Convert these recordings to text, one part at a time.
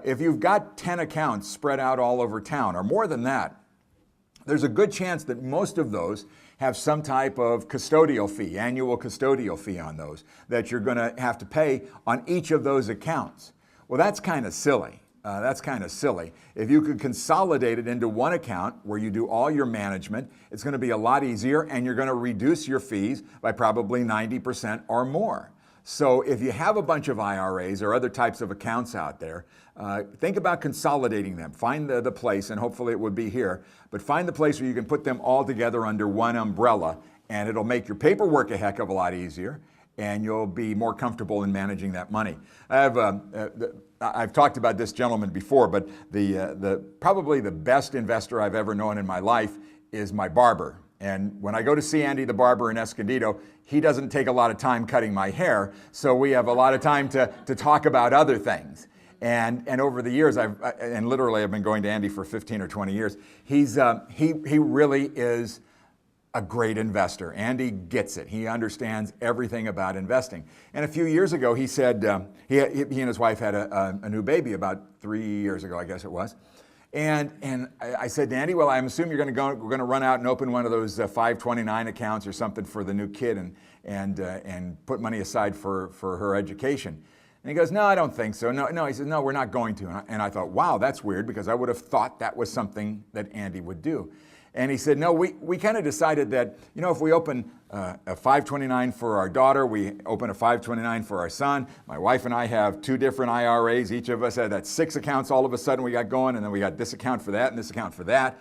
If you've got 10 accounts spread out all over town, or more than that, there's a good chance that most of those have some type of custodial fee, annual custodial fee on those, that you're going to have to pay on each of those accounts. Well, that's kind of silly. If you could consolidate it into one account where you do all your management, it's going to be a lot easier, and you're going to reduce your fees by probably 90% or more. So if you have a bunch of IRAs or other types of accounts out there, think about consolidating them. Find the place, and hopefully it would be here, but find the place where you can put them all together under one umbrella, and it'll make your paperwork a heck of a lot easier, and you'll be more comfortable in managing that money. I've talked about this gentleman before, but probably the best investor I've ever known in my life is my barber. And when I go to see Andy the barber in Escondido, he doesn't take a lot of time cutting my hair, so we have a lot of time to talk about other things. And over the years, I've been going to Andy for 15 or 20 years. He really is a great investor. Andy gets it. He understands everything about investing. And a few years ago, he said, he and his wife had a new baby about 3 years ago, I guess it was. And I said to Andy, well, I'm assuming we're going to run out and open one of those 529 accounts or something for the new kid and put money aside for her education. And he goes, no, I don't think so. No, he says, no, we're not going to. And I thought, wow, that's weird, because I would have thought that was something that Andy would do. And he said, no, we kind of decided that, if we open a 529 for our daughter, we open a 529 for our son. My wife and I have 2 different IRAs. Each of us had that 6 accounts all of a sudden we got going, and then we got this account for that and this account for that.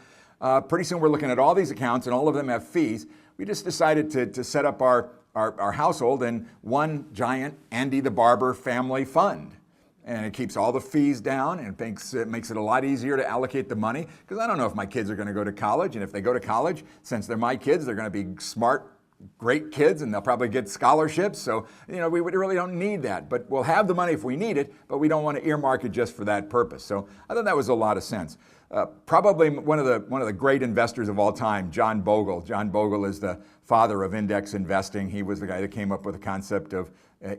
Pretty soon we're looking at all these accounts, and all of them have fees. We just decided to set up our household in one giant Andy the Barber family fund. And it keeps all the fees down, and it makes it a lot easier to allocate the money, because I don't know if my kids are going to go to college, and if they go to college, since they're my kids, they're going to be smart, great kids, and they'll probably get scholarships. So, we really don't need that, but we'll have the money if we need it, but we don't want to earmark it just for that purpose. So I thought that was a lot of sense. Probably one of the great investors of all time, John Bogle. John Bogle is the father of index investing. He was the guy that came up with the concept of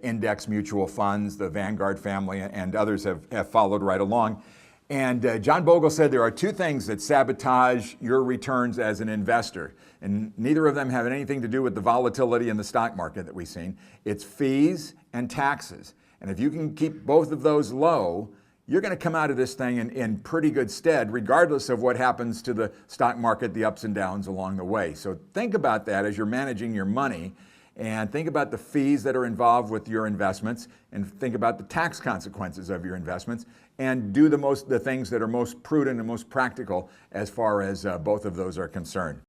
index mutual funds. The Vanguard family and others have followed right along. And John Bogle said there are 2 things that sabotage your returns as an investor, and neither of them have anything to do with the volatility in the stock market that we've seen. It's fees and taxes. And if you can keep both of those low, you're going to come out of this thing in pretty good stead, regardless of what happens to the stock market, the ups and downs along the way. So think about that as you're managing your money, and think about the fees that are involved with your investments, and think about the tax consequences of your investments, and do the things that are most prudent and most practical as far as both of those are concerned.